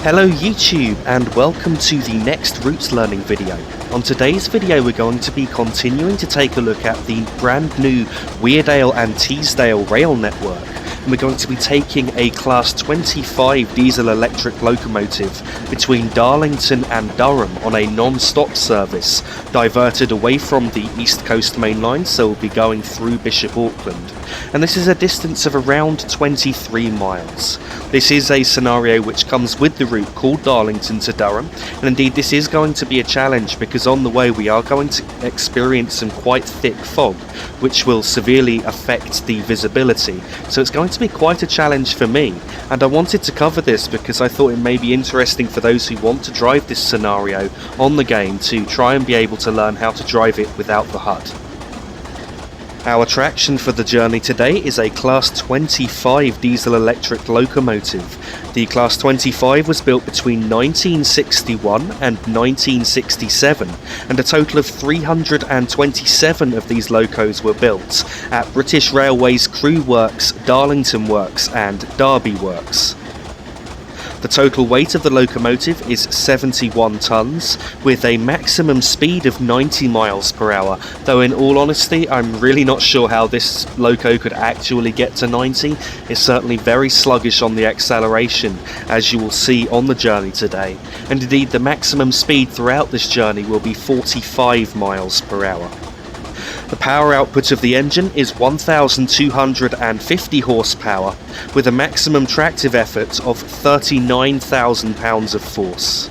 Hello YouTube and welcome to the next routes learning video. On today's video we're going to be continuing to take a look at the brand new Weardale and Teesdale rail network, and we're going to be taking a class 25 diesel electric locomotive between Darlington and Durham on a non-stop service diverted away from the East Coast main line, so we'll be going through Bishop Auckland, and this is a distance of around 23 miles. This is a scenario which comes with the route called Darlington to Durham, and indeed this is going to be a challenge because on the way we are going to experience some quite thick fog which will severely affect the visibility, so it's going to be quite a challenge for me, and I wanted to cover this because I thought it may be interesting for those who want to drive this scenario on the game to try and be able to learn how to drive it without the HUD. Our attraction for the journey today is a Class 25 diesel electric locomotive. The Class 25 was built between 1961 and 1967, and a total of 327 of these locos were built at British Railways Crew Works, Darlington Works and Derby Works. The total weight of the locomotive is 71 tonnes, with a maximum speed of 90 miles per hour, though in all honesty I'm really not sure how this loco could actually get to 90. It's certainly very sluggish on the acceleration, as you will see on the journey today, and indeed the maximum speed throughout this journey will be 45 miles per hour. The power output of the engine is 1,250 horsepower, with a maximum tractive effort of 39,000 pounds of force.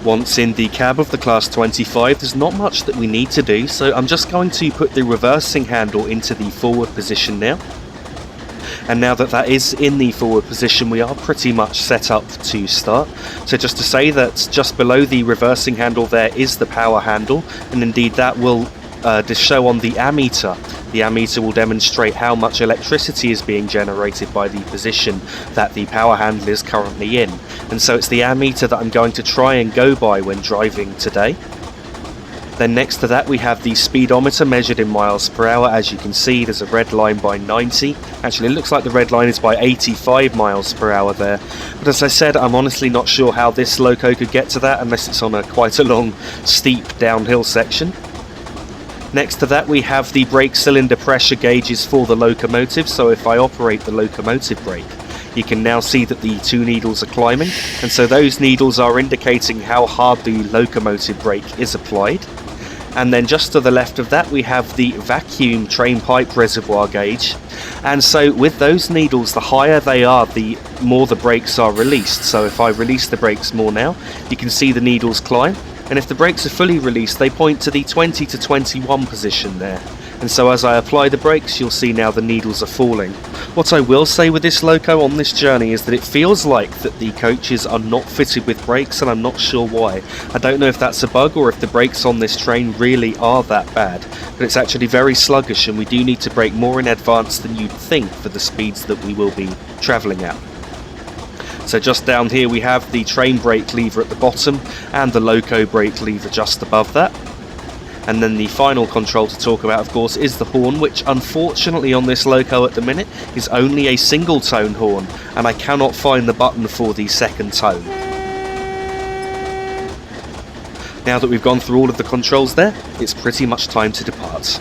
Once in the cab of the Class 25, there's not much that we need to do, so I'm just going to put the reversing handle into the forward position now. And now that that is in the forward position, we are pretty much set up to start. So just to say that just below the reversing handle there is the power handle, and indeed that will show on the ammeter. The ammeter will demonstrate how much electricity is being generated by the position that the power handle is currently in, and so it's the ammeter that I'm going to try and go by when driving today. Then next to that we have the speedometer measured in miles per hour. As you can see, there's a red line by 90. Actually, it looks like the red line is by 85 miles per hour there, but as I said, I'm honestly not sure how this loco could get to that unless it's on quite a long steep downhill section. Next to that we have the brake cylinder pressure gauges for the locomotive, so if I operate the locomotive brake, you can now see that the two needles are climbing, and so those needles are indicating how hard the locomotive brake is applied. And then just to the left of that we have the vacuum train pipe reservoir gauge, and so with those needles, the higher they are, the more the brakes are released. So if I release the brakes more now, you can see the needles climb, and if the brakes are fully released they point to the 20 to 21 position there, and so as I apply the brakes you'll see now the needles are falling. What I will say with this loco on this journey is that it feels like that the coaches are not fitted with brakes, and I'm not sure why. I don't know if that's a bug or if the brakes on this train really are that bad, but it's actually very sluggish and we do need to brake more in advance than you'd think for the speeds that we will be travelling at. So just down here we have the train brake lever at the bottom and the loco brake lever just above that. And then the final control to talk about, of course, is the horn, which unfortunately on this loco at the minute is only a single tone horn, and I cannot find the button for the second tone. Now that we've gone through all of the controls there, it's pretty much time to depart.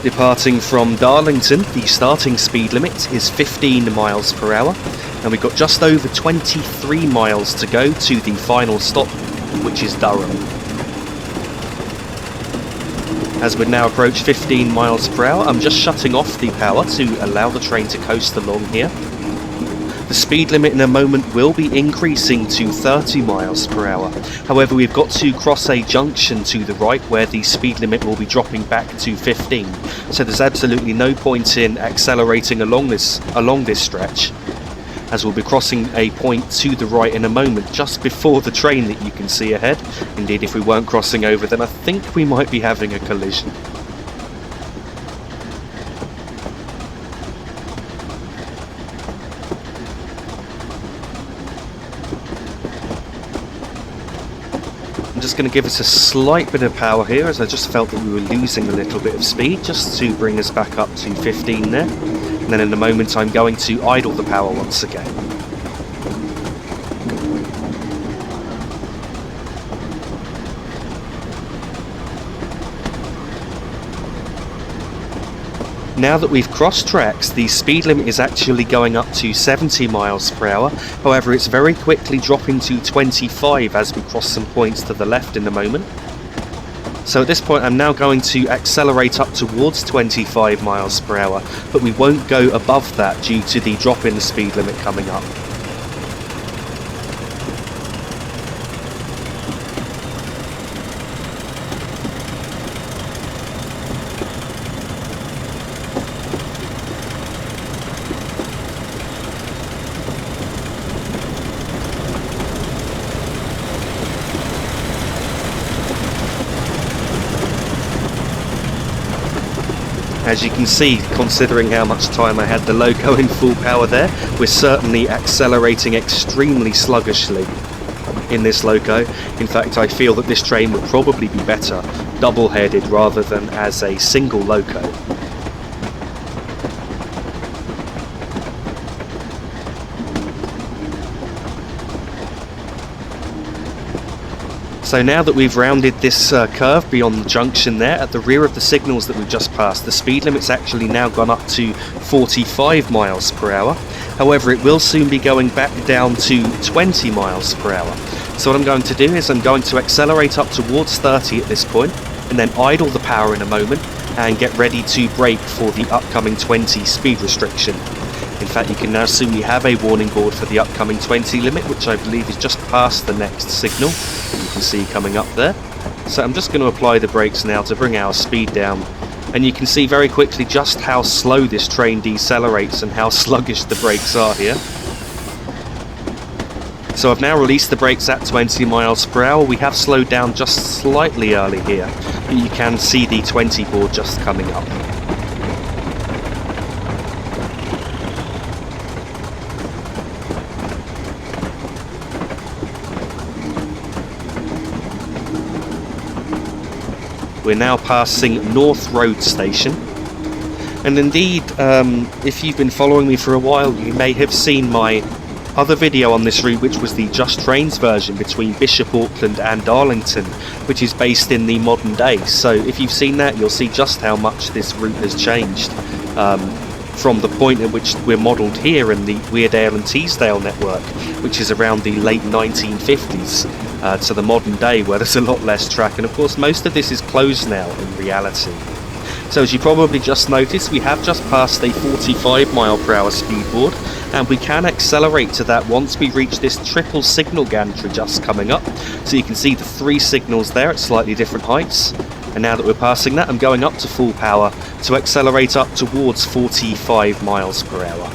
Departing from Darlington, the starting speed limit is 15 miles per hour, and we've got just over 23 miles to go to the final stop, which is Durham. As we now approach 15 miles per hour, I'm just shutting off the power to allow the train to coast along here. The speed limit in a moment will be increasing to 30 miles per hour. However, we've got to cross a junction to the right where the speed limit will be dropping back to 15. So there's absolutely no point in accelerating along this stretch, as we'll be crossing a point to the right in a moment, just before the train that you can see ahead. Indeed, if we weren't crossing over, then I think we might be having a collision. I'm just going to give us a slight bit of power here, as I just felt that we were losing a little bit of speed, just to bring us back up to 15 there. And then in a moment I'm going to idle the power once again. Now that we've crossed tracks, the speed limit is actually going up to 70 miles per hour. However, it's very quickly dropping to 25 as we cross some points to the left in a moment. So at this point I'm now going to accelerate up towards 25 miles per hour, but we won't go above that due to the drop in the speed limit coming up. As you can see, considering how much time I had the loco in full power there, we're certainly accelerating extremely sluggishly in this loco. In fact, I feel that this train would probably be better double-headed rather than as a single loco. So now that we've rounded this curve beyond the junction there, at the rear of the signals that we've just passed, the speed limit's actually now gone up to 45 miles per hour. However, it will soon be going back down to 20 miles per hour. So what I'm going to do is I'm going to accelerate up towards 30 at this point, and then idle the power in a moment, and get ready to brake for the upcoming 20 speed restriction. In fact, you can now see we have a warning board for the upcoming 20 limit, which I believe is just past the next signal. You can see coming up there. So I'm just going to apply the brakes now to bring our speed down. And you can see very quickly just how slow this train decelerates and how sluggish the brakes are here. So I've now released the brakes at 20 miles per hour. We have slowed down just slightly early here, but you can see the 20 board just coming up. We're now passing North Road Station, and indeed, if you've been following me for a while, you may have seen my other video on this route, which was the Just Trains version between Bishop Auckland and Darlington, which is based in the modern day. So if you've seen that, you'll see just how much this route has changed from the point at which we're modelled here in the Weardale and Teesdale Network, which is around the late 1950s. To the modern day, where there's a lot less track, and of course most of this is closed now in reality. So as you probably just noticed, we have just passed a 45 mile per hour speed board, and we can accelerate to that once we reach this triple signal gantry just coming up. So you can see the 3 signals there at slightly different heights, and now that we're passing that, I'm going up to full power to accelerate up towards 45 miles per hour.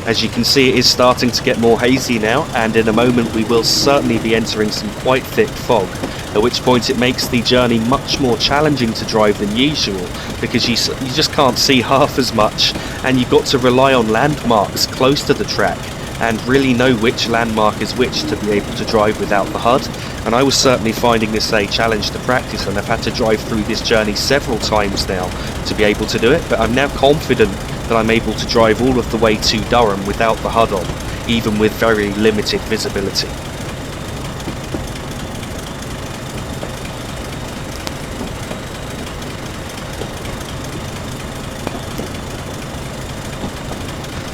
As you can see, it is starting to get more hazy now, and in a moment we will certainly be entering some quite thick fog, at which point it makes the journey much more challenging to drive than usual, because you just can't see half as much, and you've got to rely on landmarks close to the track, and really know which landmark is which to be able to drive without the HUD. And I was certainly finding this a challenge to practice, and I've had to drive through this journey several times now to be able to do it, but I'm now confident that I'm able to drive all of the way to Durham without the HUD on, even with very limited visibility.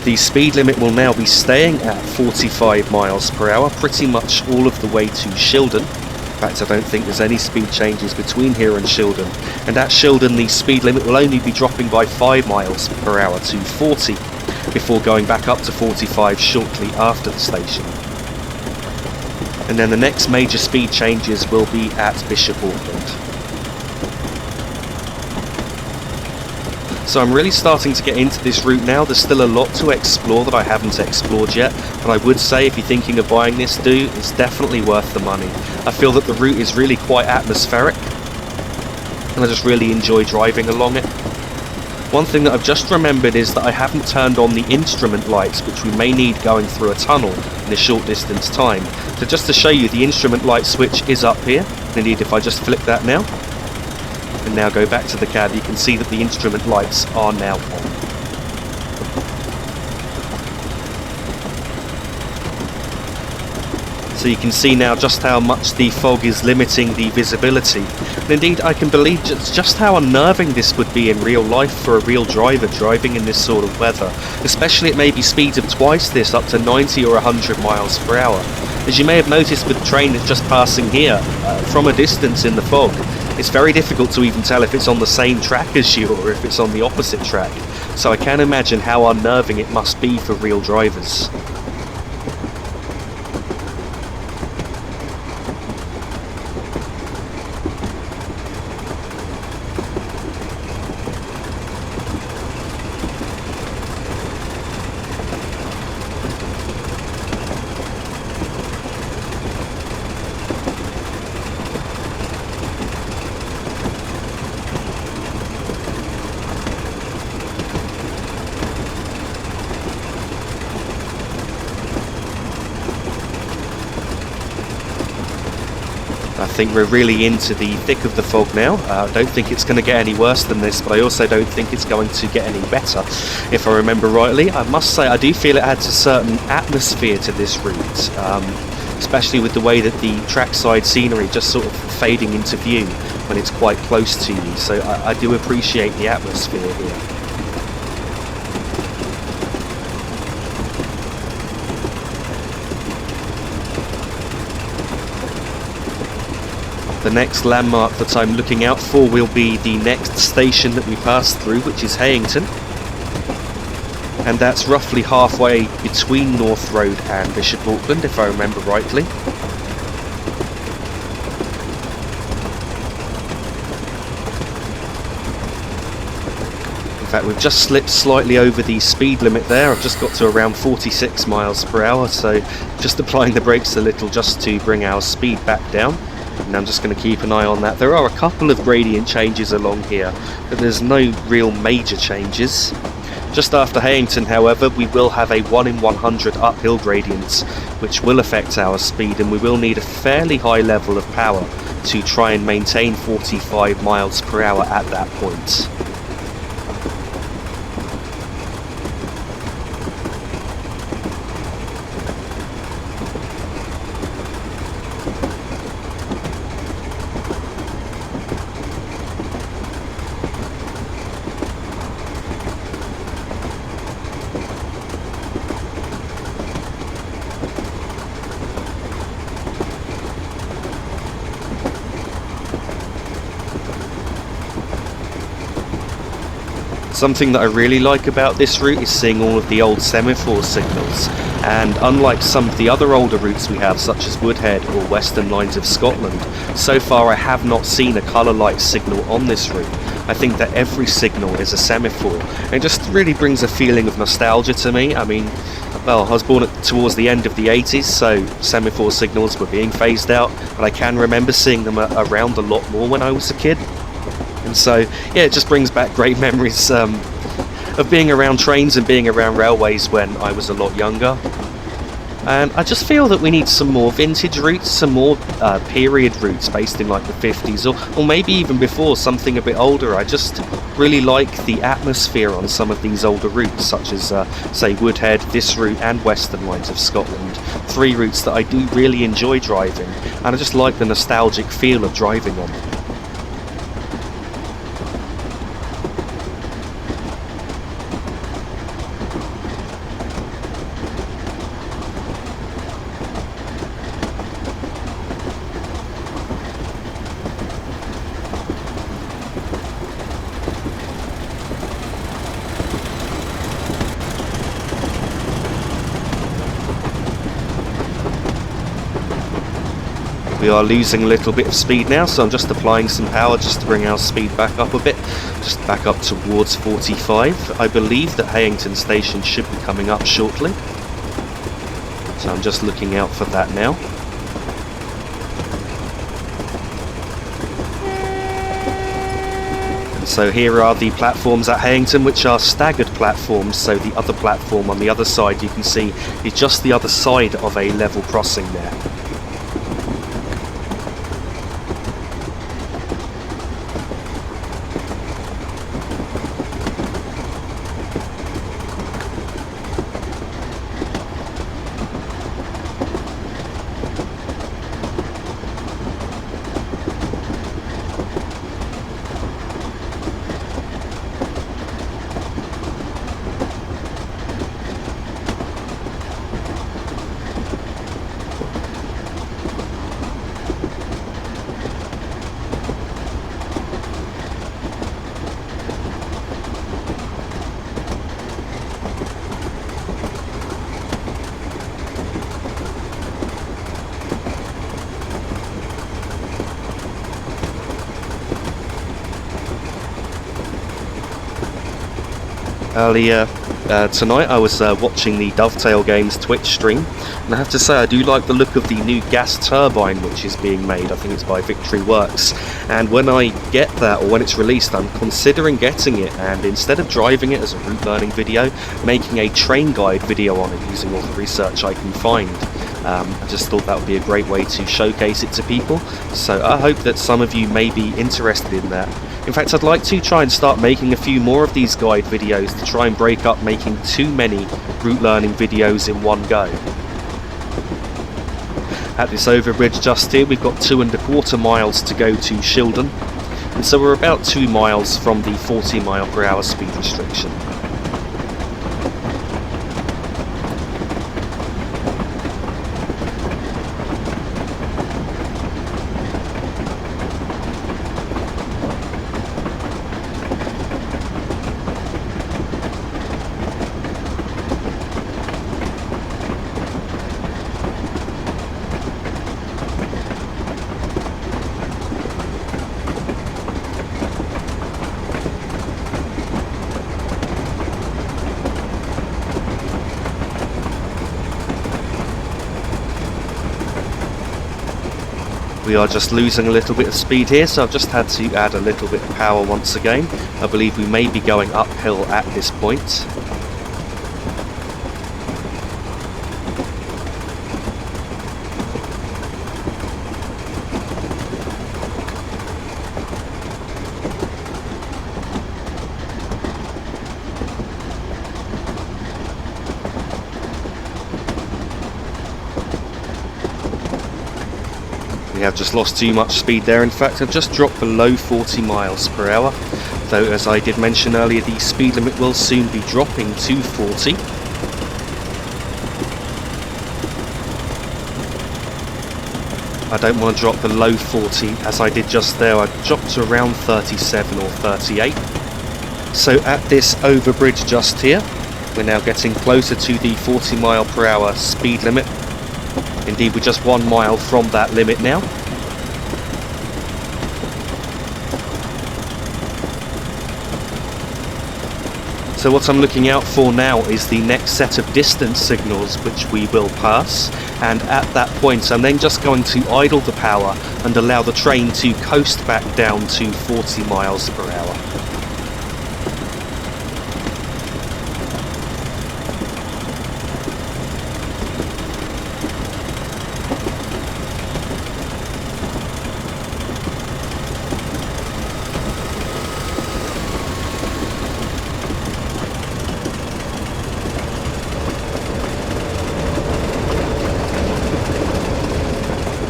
The speed limit will now be staying at 45 miles per hour, pretty much all of the way to Shildon. In fact, I don't think there's any speed changes between here and Shildon, and at Shildon the speed limit will only be dropping by 5 miles per hour to 40 before going back up to 45 shortly after the station. And then the next major speed changes will be at Bishop Auckland. So I'm really starting to get into this route now. There's still a lot to explore that I haven't explored yet, and I would say if you're thinking of buying this, it's definitely worth the money. I feel that the route is really quite atmospheric, and I just really enjoy driving along it. One thing that I've just remembered is that I haven't turned on the instrument lights, which we may need going through a tunnel in a short distance time. So just to show you, the instrument light switch is up here, and indeed if I just flick that now, and now go back to the cab, you can see that the instrument lights are now on. So you can see now just how much the fog is limiting the visibility. And indeed I can believe just how unnerving this would be in real life for a real driver driving in this sort of weather, especially at maybe speeds of twice this, up to 90 or 100 miles per hour. As you may have noticed with the train that's just passing here, from a distance in the fog, it's very difficult to even tell if it's on the same track as you or if it's on the opposite track. So I can imagine how unnerving it must be for real drivers. I think we're really into the thick of the fog now. I don't think it's going to get any worse than this, but I also don't think it's going to get any better. If I remember rightly, I must say I do feel it adds a certain atmosphere to this route, especially with the way that the trackside scenery just sort of fading into view when it's quite close to you. So I do appreciate the atmosphere here. The next landmark that I'm looking out for will be the next station that we pass through, which is Hayington. And that's roughly halfway between North Road and Bishop Auckland, if I remember rightly. In fact, we've just slipped slightly over the speed limit there. I've just got to around 46 miles per hour, so just applying the brakes a little just to bring our speed back down. And I'm just going to keep an eye on that. There are a couple of gradient changes along here, but there's no real major changes. Just after Hayington, however, we will have a 1 in 100 uphill gradient, which will affect our speed, and we will need a fairly high level of power to try and maintain 45 miles per hour at that point. Something that I really like about this route is seeing all of the old semaphore signals, and unlike some of the other older routes we have, such as Woodhead or Western Lines of Scotland, so far I have not seen a colour light signal on this route. I think that every signal is a semaphore, and it just really brings a feeling of nostalgia to me. I mean, well, I was born towards the end of the 80s, so semaphore signals were being phased out, but I can remember seeing them around a lot more when I was a kid. And so, yeah, it just brings back great memories of being around trains and being around railways when I was a lot younger. And I just feel that we need some more vintage routes, some more period routes based in like the 50s or maybe even before, something a bit older. I just really like the atmosphere on some of these older routes, such as, say, Woodhead, this route and Western Lines of Scotland. 3 routes that I do really enjoy driving, and I just like the nostalgic feel of driving on them. We are losing a little bit of speed now, so I'm just applying some power just to bring our speed back up a bit, just back up towards 45. I believe that Hayington Station should be coming up shortly, so I'm just looking out for that now. And so here are the platforms at Hayington, which are staggered platforms, so the other platform on the other side you can see is just the other side of a level crossing there. Earlier tonight I was watching the Dovetail Games Twitch stream, and I have to say I do like the look of the new gas turbine which is being made. I think it's by Victory Works, and when I get that, or when it's released, I'm considering getting it, and instead of driving it as a route learning video, making a train guide video on it using all the research I can find. I just thought that would be a great way to showcase it to people, so I hope that some of you may be interested in that. In fact, I'd like to try and start making a few more of these guide videos to try and break up making too many route learning videos in one go. At this overbridge just here, we've got 2¼ miles to go to Shildon, and so we're about 2 miles from the 40 mph speed restriction. We are just losing a little bit of speed here, so I've just had to add a little bit of power once again. I believe we may be going uphill at this point. We have just lost too much speed there. In fact, I've just dropped below 40 mph, though as I did mention earlier, the speed limit will soon be dropping to 40. I don't want to drop below 40 as I did just there. I dropped to around 37 or 38. So at this overbridge just here, we're now getting closer to the 40 mph speed limit. Indeed, we're just 1 mile from that limit now. So what I'm looking out for now is the next set of distance signals which we will pass, and at that point I'm then just going to idle the power and allow the train to coast back down to 40 mph.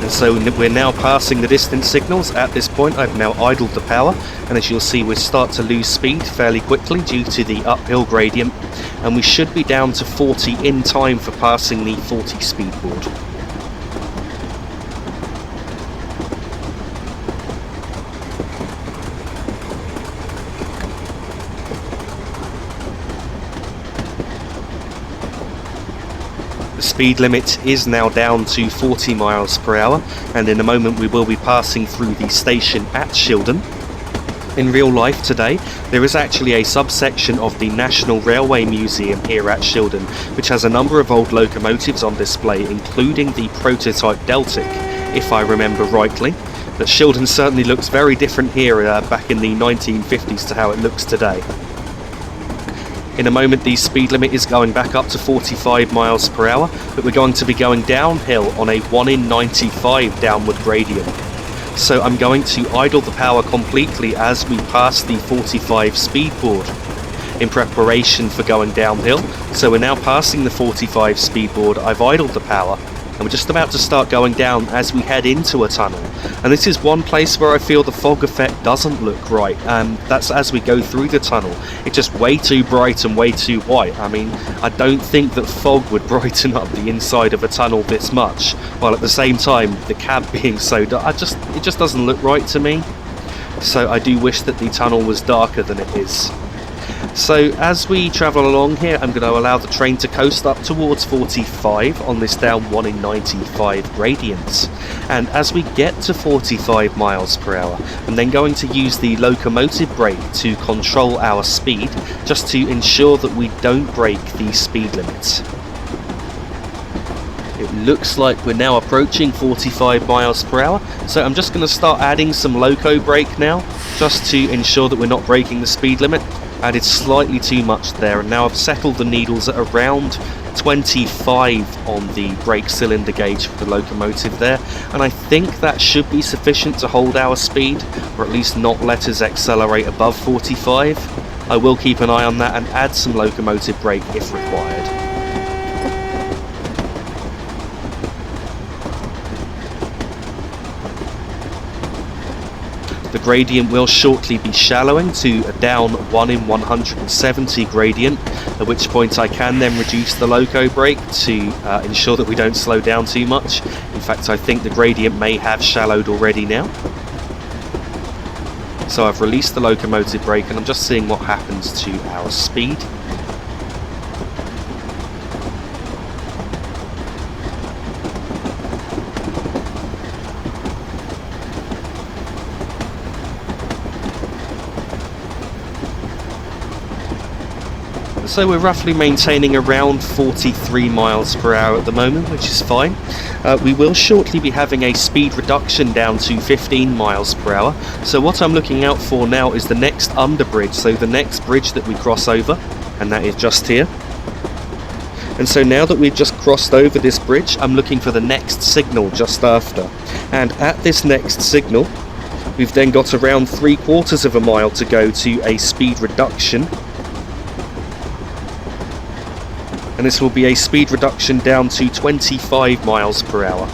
So we're now passing the distance signals. At this point I've now idled the power, and as you'll see we start to lose speed fairly quickly due to the uphill gradient, and we should be down to 40 in time for passing the 40 speed board. The speed limit is now down to 40 miles per hour, and in a moment we will be passing through the station at Shildon. In real life today, there is actually a subsection of the National Railway Museum here at Shildon, which has a number of old locomotives on display, including the prototype Deltic, if I remember rightly. But Shildon certainly looks very different here back in the 1950s to how it looks today. In a moment the speed limit is going back up to 45 miles per hour, but we're going to be going downhill on a 1 in 95 downward gradient. So I'm going to idle the power completely as we pass the 45 speed board in preparation for going downhill. So we're now passing the 45 speed board, I've idled the power, and we're just about to start going down as we head into a tunnel. And this is one place where I feel the fog effect doesn't look right, and that's as we go through the tunnel. It's just way too bright and way too white. I mean, I don't think that fog would brighten up the inside of a tunnel this much, while at the same time the cab being so dark, it just doesn't look right to me. So I do wish that the tunnel was darker than it is. So as we travel along here, I'm going to allow the train to coast up towards 45 on this down 1 in 95 gradient. And as we get to 45 miles per hour, I'm then going to use the locomotive brake to control our speed, just to ensure that we don't break the speed limit. It looks like we're now approaching 45 miles per hour, so I'm just going to start adding some loco brake now, just to ensure that we're not breaking the speed limit. Added slightly too much there, and now I've settled the needles at around 25 on the brake cylinder gauge for the locomotive there, and I think that should be sufficient to hold our speed, or at least not let us accelerate above 45. I will keep an eye on that and add some locomotive brake if required. The gradient will shortly be shallowing to a down 1 in 170 gradient, at which point I can then reduce the loco brake to ensure that we don't slow down too much. In fact, I think the gradient may have shallowed already now. So I've released the locomotive brake and I'm just seeing what happens to our speed. So we're roughly maintaining around 43 miles per hour at the moment, which is fine. We will shortly be having a speed reduction down to 15 miles per hour. So what I'm looking out for now is the next underbridge, so the next bridge that we cross over, and that is just here. And so now that we've just crossed over this bridge, I'm looking for the next signal just after. And at this next signal, we've then got around 3/4 of a mile to go to a speed reduction. And this will be a speed reduction down to 25 miles per hour.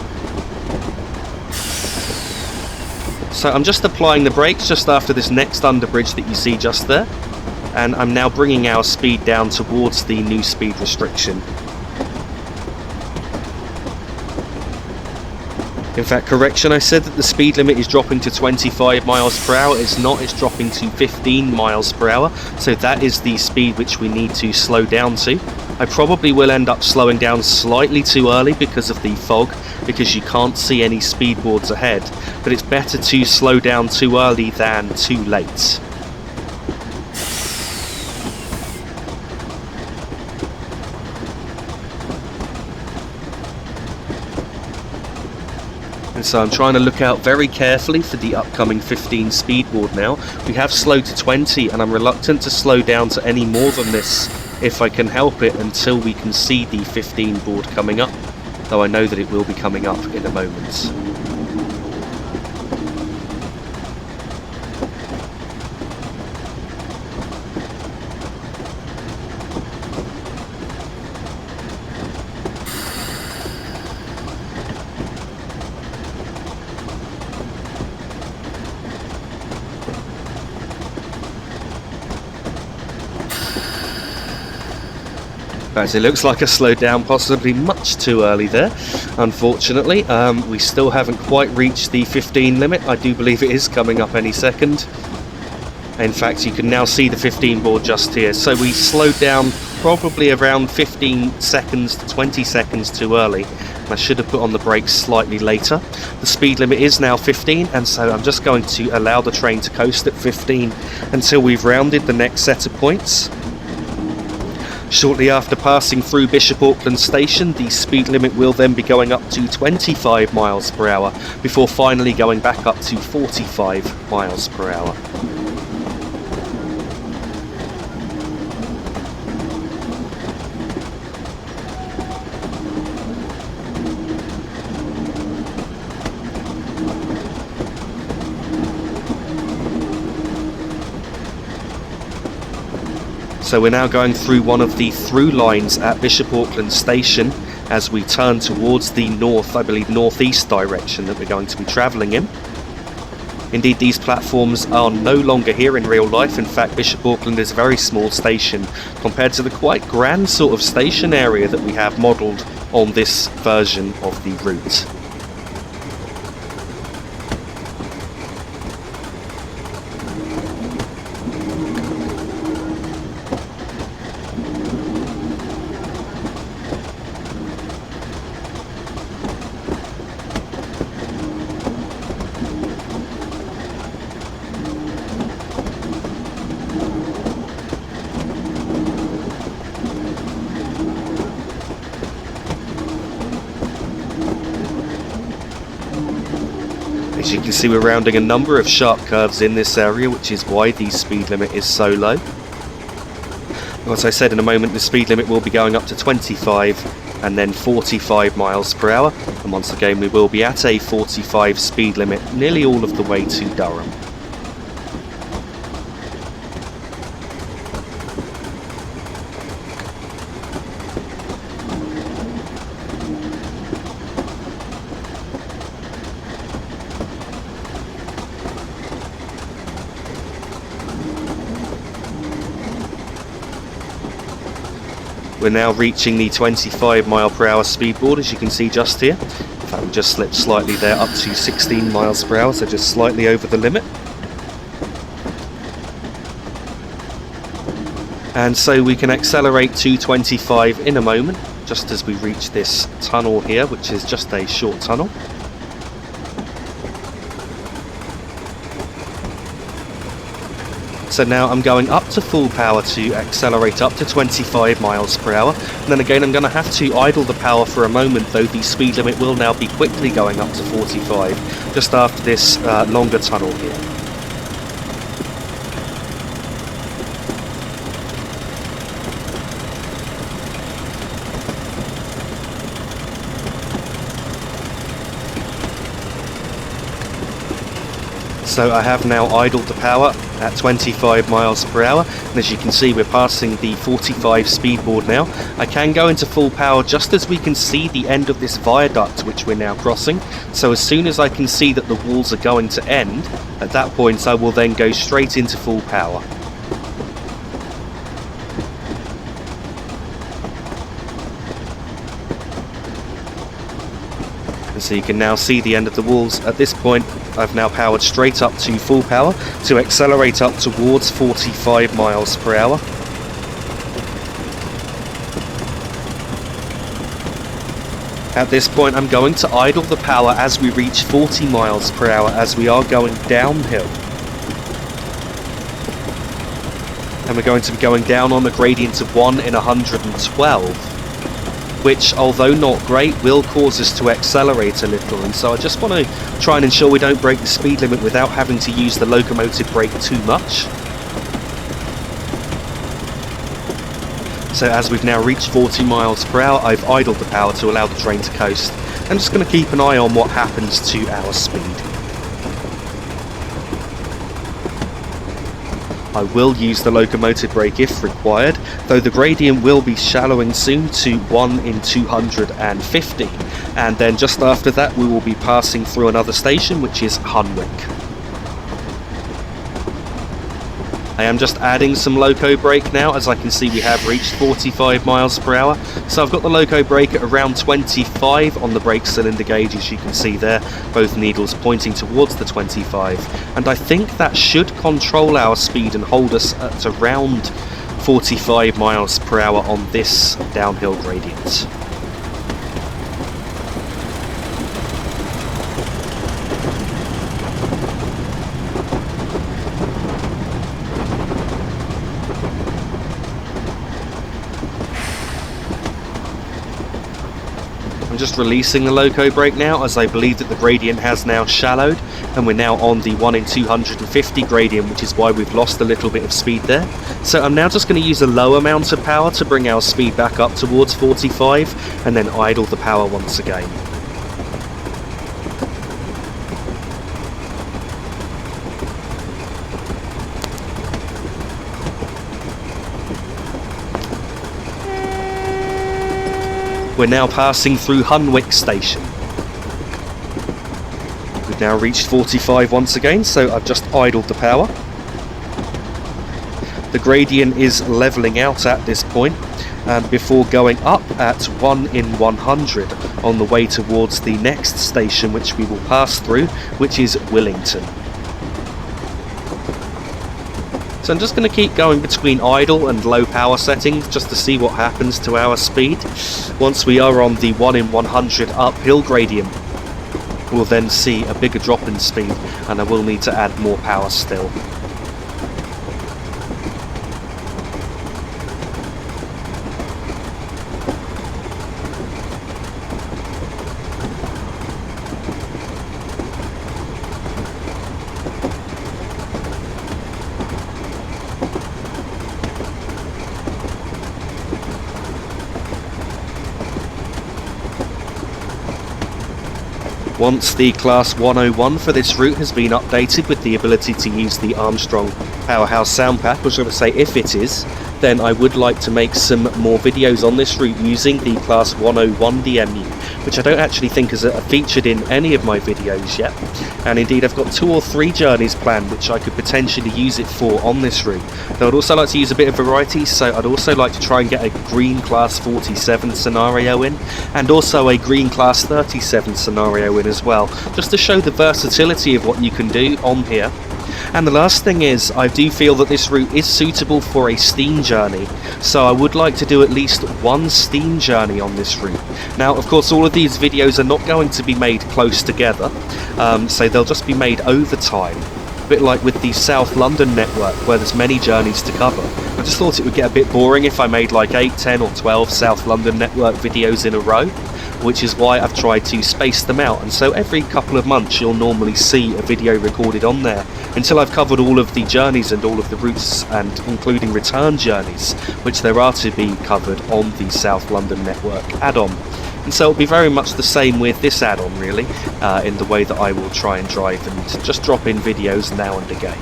So I'm just applying the brakes just after this next underbridge that you see just there, and I'm now bringing our speed down towards the new speed restriction. In fact, correction, I said that the speed limit is dropping to 25 miles per hour. It's not, it's dropping to 15 miles per hour. So that is the speed which we need to slow down to. I probably will end up slowing down slightly too early because of the fog, because you can't see any speed boards ahead. But it's better to slow down too early than too late. So I'm trying to look out very carefully for the upcoming 15 speed board now. We have slowed to 20 and I'm reluctant to slow down to any more than this if I can help it until we can see the 15 board coming up, though I know that it will be coming up in a moment. As it looks like I slowed down possibly much too early there, unfortunately. We still haven't quite reached the 15 limit. I do believe it is coming up any second. In fact, you can now see the 15 board just here. So we slowed down probably around 15 seconds to 20 seconds too early. I should have put on the brakes slightly later. The speed limit is now 15, and so I'm just going to allow the train to coast at 15 until we've rounded the next set of points. Shortly after passing through Bishop Auckland Station, the speed limit will then be going up to 25 miles per hour before finally going back up to 45 miles per hour. So we're now going through one of the through lines at Bishop Auckland Station as we turn towards the north, I believe northeast direction that we're going to be travelling in. Indeed, these platforms are no longer here in real life. In fact, Bishop Auckland is a very small station compared to the quite grand sort of station area that we have modelled on this version of the route. As you can see, we're rounding a number of sharp curves in this area, which is why the speed limit is so low. As I said, in a moment the speed limit will be going up to 25 and then 45 miles per hour, and once again we will be at a 45 speed limit nearly all of the way to Durham. We're now reaching the 25 mile per hour speed board, as you can see just here. In fact, we just slipped slightly there up to 16 miles per hour, so just slightly over the limit. And so we can accelerate to 25 in a moment, just as we reach this tunnel here, which is just a short tunnel. So now I'm going up to full power to accelerate up to 25 miles per hour. And then again I'm going to have to idle the power for a moment, though the speed limit will now be quickly going up to 45, just after this longer tunnel here. So I have now idled the power at 25 miles per hour, and as you can see we're passing the 45 speed board now. I can go into full power just as we can see the end of this viaduct which we're now crossing, so as soon as I can see that the walls are going to end, at that point I will then go straight into full power. So you can now see the end of the walls. At this point I've now powered straight up to full power to accelerate up towards 45 miles per hour. At this point I'm going to idle the power as we reach 40 miles per hour, as we are going downhill. And we're going to be going down on a gradient of 1 in 112. Which, although not great, will cause us to accelerate a little, and so I just want to try and ensure we don't break the speed limit without having to use the locomotive brake too much. So as we've now reached 40 miles per hour, I've idled the power to allow the train to coast. I'm just going to keep an eye on what happens to our speed. I will use the locomotive brake if required, though the gradient will be shallowing soon to 1 in 250, and then just after that we will be passing through another station, which is Hunwick. I am just adding some loco brake now, as I can see we have reached 45 miles per hour. So I've got the loco brake at around 25 on the brake cylinder gauge, as you can see there, both needles pointing towards the 25. And I think that should control our speed and hold us at around 45 miles per hour on this downhill gradient. I'm just releasing the loco brake now, as I believe that the gradient has now shallowed, and we're now on the 1 in 250 gradient, which is why we've lost a little bit of speed there. So I'm now just going to use a low amount of power to bring our speed back up towards 45, and then idle the power once again. We're now passing through Hunwick station. We've now reached 45 once again, so I've just idled the power. The gradient is levelling out at this point, before going up at 1 in 100 on the way towards the next station which we will pass through, which is Willington. So I'm just going to keep going between idle and low power settings just to see what happens to our speed. Once we are on the 1 in 100 uphill gradient, we'll then see a bigger drop in speed, and I will need to add more power still. Once the Class 101 for this route has been updated with the ability to use the Armstrong Powerhouse sound pack, which I would say if it is, then I would like to make some more videos on this route using the Class 101 DMU, which I don't actually think is featured in any of my videos yet. And indeed I've got 2 or 3 journeys planned which I could potentially use it for on this route. Though I'd also like to use a bit of variety, so I'd also like to try and get a green Class 47 scenario in, and also a green Class 37 scenario in as well, just to show the versatility of what you can do on here. And the last thing is, I do feel that this route is suitable for a steam journey, so I would like to do at least one steam journey on this route. Now, of course, all of these videos are not going to be made close together, so they'll just be made over time. A bit like with the South London network, where there's many journeys to cover. I just thought it would get a bit boring if I made like 8, 10 or 12 South London network videos in a row, which is why I've tried to space them out, and so every couple of months you'll normally see a video recorded on there until I've covered all of the journeys and all of the routes, and including return journeys, which there are to be covered on the South London network add-on. And so it'll be very much the same with this add-on really, in the way that I will try and drive and just drop in videos now and again.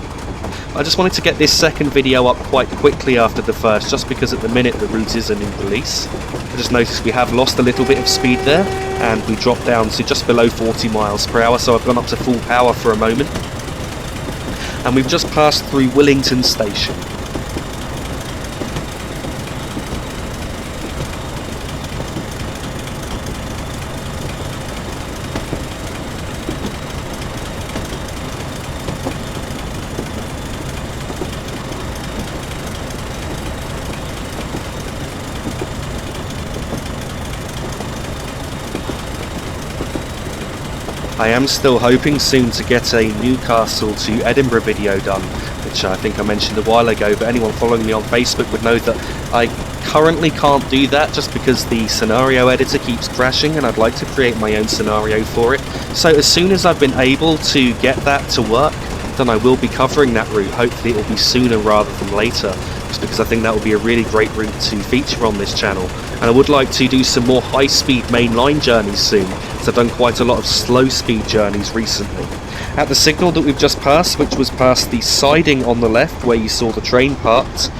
I just wanted to get this second video up quite quickly after the first, just because at the minute the route is a new release. I just noticed we have lost a little bit of speed there, and we dropped down to just below 40 miles per hour, so I've gone up to full power for a moment. And we've just passed through Willington station. I am still hoping soon to get a Newcastle to Edinburgh video done, which I think I mentioned a while ago, but anyone following me on Facebook would know that I currently can't do that just because the scenario editor keeps crashing, and I'd like to create my own scenario for it. So as soon as I've been able to get that to work, then I will be covering that route. Hopefully it will be sooner rather than later, just because I think that will be a really great route to feature on this channel. And I would like to do some more high-speed mainline journeys soon, as I've done quite a lot of slow-speed journeys recently. At the signal that we've just passed, which was past the siding on the left where you saw the train parked,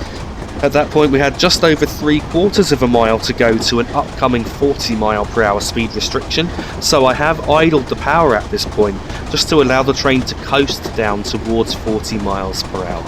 at that point we had just over 3/4 of a mile to go to an upcoming 40 mile per hour speed restriction, so I have idled the power at this point, just to allow the train to coast down towards 40 miles per hour.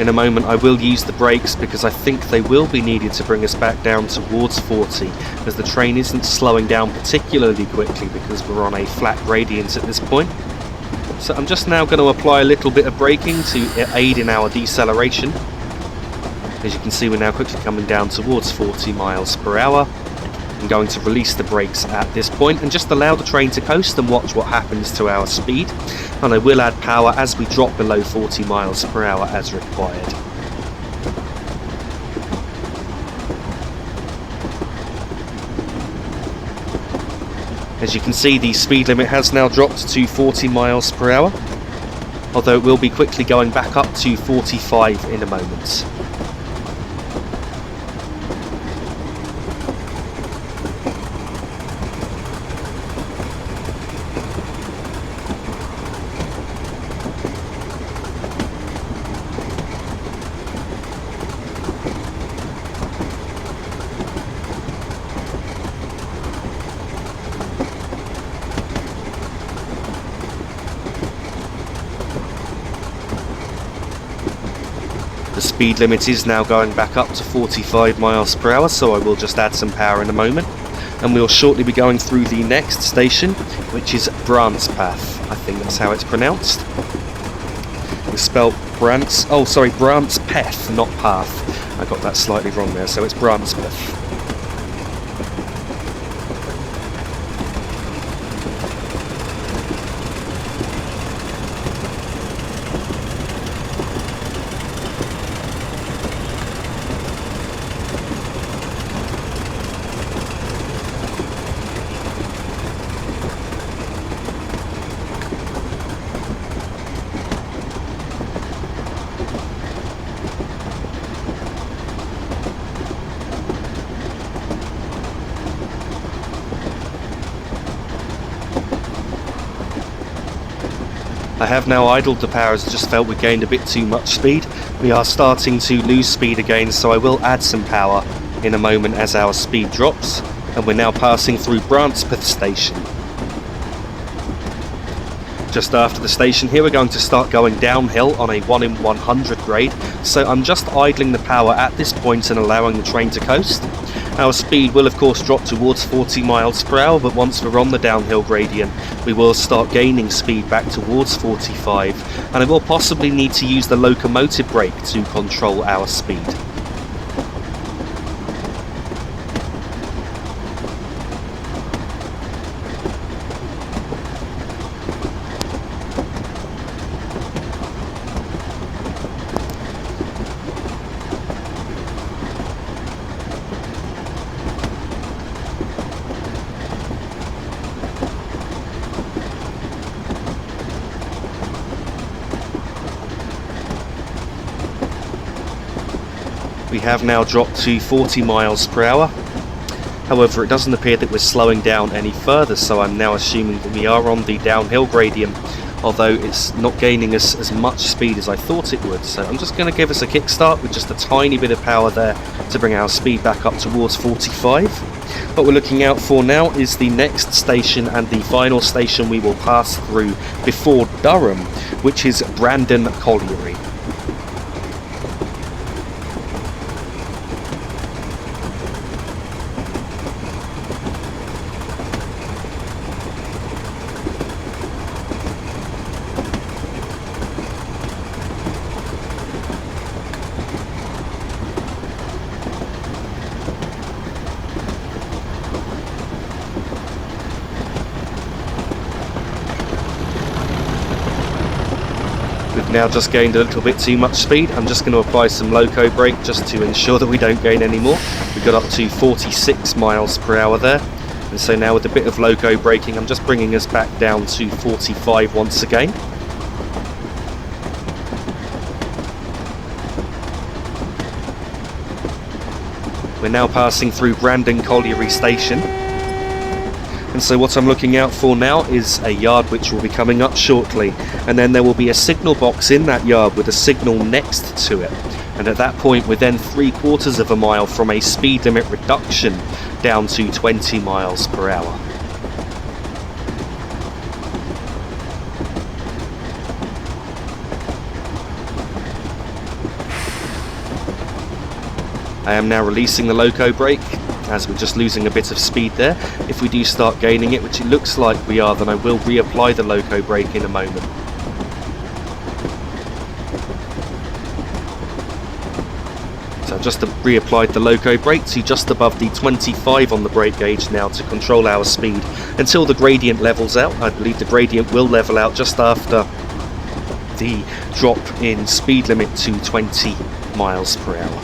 In a moment I will use the brakes because I think they will be needed to bring us back down towards 40, as the train isn't slowing down particularly quickly because we're on a flat gradient at this point. So I'm just now going to apply a little bit of braking to aid in our deceleration. As you can see, we're now quickly coming down towards 40 miles per hour. I'm going to release the brakes at this point and just allow the train to coast and watch what happens to our speed. And I will add power as we drop below 40 miles per hour as required. As you can see, the speed limit has now dropped to 40 miles per hour, although it will be quickly going back up to 45 in a moment. The speed limit is now going back up to 45 miles per hour, so I will just add some power in a moment. And we'll shortly be going through the next station, which is Brancepeth. I think that's how it's pronounced. It's spelled Brancepeth, not Path. I got that slightly wrong there, so it's Brancepeth. I have now idled the power as I just felt we gained a bit too much speed. We are starting to lose speed again, so I will add some power in a moment as our speed drops. And we're now passing through Brancepeth station. Just after the station here, we're going to start going downhill on a 1 in 100 grade, so I'm just idling the power at this point and allowing the train to coast. Our speed will of course drop towards 40 miles per hour, but once we're on the downhill gradient we will start gaining speed back towards 45, and I will possibly need to use the locomotive brake to control our speed. We have now dropped to 40 miles per hour. However, it doesn't appear that we're slowing down any further, so I'm now assuming that we are on the downhill gradient, although it's not gaining us as much speed as I thought it would. So I'm just going to give us a kickstart with just a tiny bit of power there to bring our speed back up towards 45. What we're looking out for now is the next station and the final station we will pass through before Durham, which is Brandon Colliery. We've now just gained a little bit too much speed. I'm just going to apply some loco brake just to ensure that we don't gain any more. We got up to 46 miles per hour there, and so now with a bit of loco braking I'm just bringing us back down to 45 once again. We're now passing through Brandon Colliery Station. And so what I'm looking out for now is a yard which will be coming up shortly, and then there will be a signal box in that yard with a signal next to it, and at that point we're then 3/4 of a mile from a speed limit reduction down to 20 miles per hour. I am now releasing the loco brake, as we're just losing a bit of speed there. If we do start gaining it, which it looks like we are, then I will reapply the loco brake in a moment. So I've just reapplied the loco brake to just above the 25 on the brake gauge now to control our speed until the gradient levels out. I believe the gradient will level out just after the drop in speed limit to 20 miles per hour.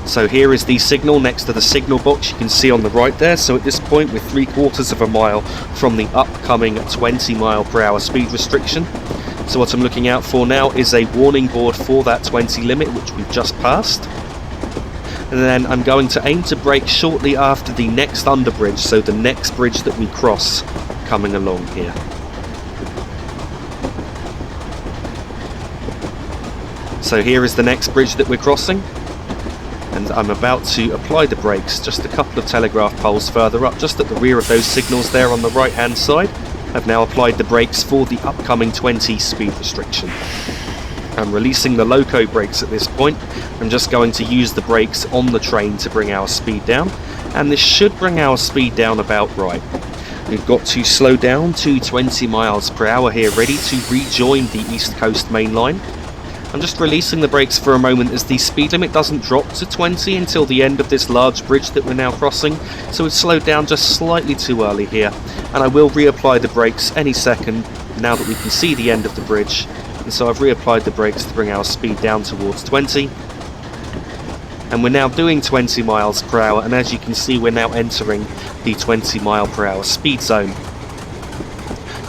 So here is the signal next to the signal box you can see on the right there. So at this point we're 3/4 of a mile from the upcoming 20 mile per hour speed restriction. So what I'm looking out for now is a warning board for that 20 limit, which we've just passed. And then I'm going to aim to brake shortly after the next underbridge, so the next bridge that we cross coming along here. So here is the next bridge that we're crossing, and I'm about to apply the brakes just a couple of telegraph poles further up, just at the rear of those signals there on the right hand side. I've now applied the brakes for the upcoming 20 speed restriction. I'm releasing the loco brakes at this point. I'm just going to use the brakes on the train to bring our speed down, and this should bring our speed down about right. We've got to slow down to 20 miles per hour here, ready to rejoin the East Coast main line. I'm just releasing the brakes for a moment as the speed limit doesn't drop to 20 until the end of this large bridge that we're now crossing, so we've slowed down just slightly too early here, and I will reapply the brakes any second now that we can see the end of the bridge. And so I've reapplied the brakes to bring our speed down towards 20, and we're now doing 20 miles per hour, and as you can see we're now entering the 20 mile per hour speed zone.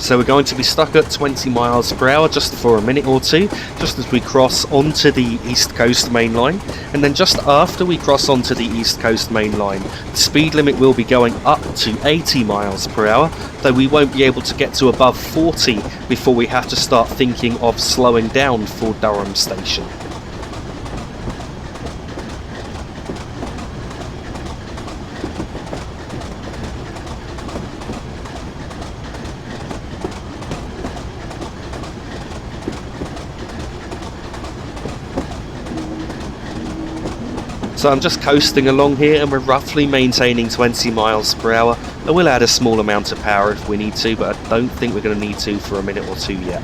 So we're going to be stuck at 20 miles per hour just for a minute or two, just as we cross onto the East Coast main line. And then just after we cross onto the East Coast main line, the speed limit will be going up to 80 miles per hour, though we won't be able to get to above 40 before we have to start thinking of slowing down for Durham station. So I'm just coasting along here and we're roughly maintaining 20 miles per hour. I will add a small amount of power if we need to, but I don't think we're going to need to for a minute or two yet.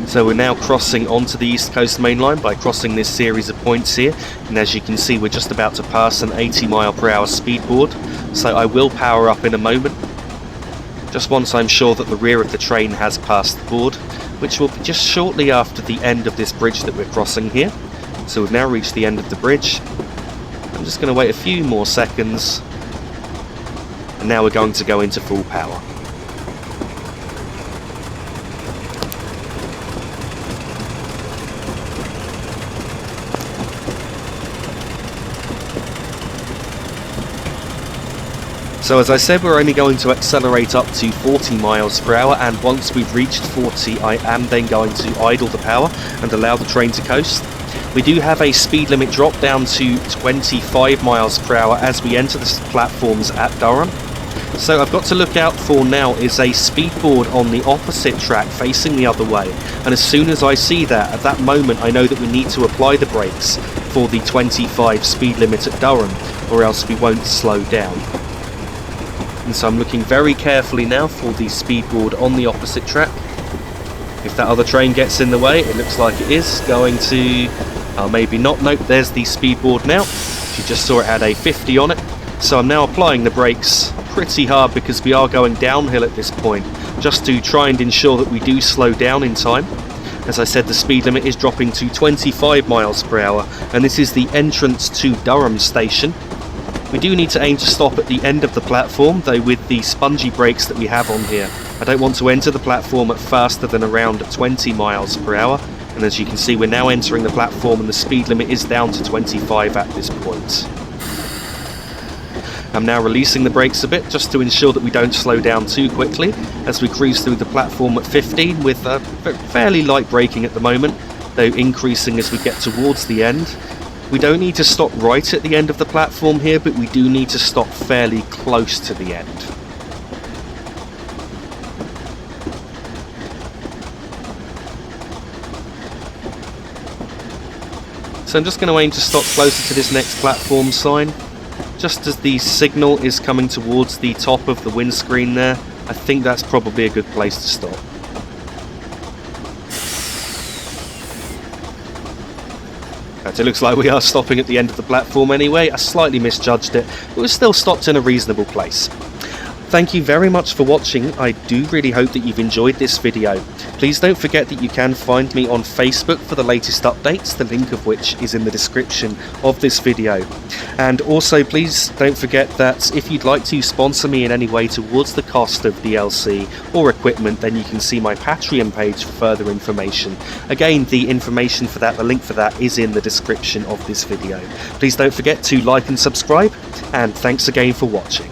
So we're now crossing onto the East Coast main line by crossing this series of points here, and as you can see we're just about to pass an 80 mile per hour speed board, so I will power up in a moment, just once I'm sure that the rear of the train has passed the board, which will be just shortly after the end of this bridge that we're crossing here. So we've now reached the end of the bridge. I'm just going to wait a few more seconds, and now we're going to go into full power. So as I said, we're only going to accelerate up to 40 miles per hour, and once we've reached 40 I am then going to idle the power and allow the train to coast. We do have a speed limit drop down to 25 miles per hour as we enter the platforms at Durham. So I've got to look out for now is a speed board on the opposite track facing the other way, and as soon as I see that, at that moment I know that we need to apply the brakes for the 25 speed limit at Durham, or else we won't slow down. And so I'm looking very carefully now for the speed board on the opposite track. If that other train gets in the way, it looks like it is going to, maybe not, nope, there's the speed board now. You just saw it had a 50 on it. So I'm now applying the brakes pretty hard because we are going downhill at this point, just to try and ensure that we do slow down in time. As I said, the speed limit is dropping to 25 miles per hour, and this is the entrance to Durham station. We do need to aim to stop at the end of the platform, though with the spongy brakes that we have on here, I don't want to enter the platform at faster than around 20 miles per hour, And as you can see, we're now entering the platform and the speed limit is down to 25 at this point. I'm now releasing the brakes a bit just to ensure that we don't slow down too quickly as we cruise through the platform at 15 with fairly light braking at the moment, though increasing as we get towards the end. We don't need to stop right at the end of the platform here, but we do need to stop fairly close to the end. So I'm just going to aim to stop closer to this next platform sign. Just as the signal is coming towards the top of the windscreen there, I think that's probably a good place to stop. It looks like we are stopping at the end of the platform anyway. I slightly misjudged it, but we're still stopped in a reasonable place. Thank you very much for watching. I do really hope that you've enjoyed this video. Please don't forget that you can find me on Facebook for the latest updates, the link of which is in the description of this video. And also please don't forget that if you'd like to sponsor me in any way towards the cost of DLC or equipment, then you can see my Patreon page for further information. Again, the information for that, the link for that is in the description of this video. Please don't forget to like and subscribe, and thanks again for watching.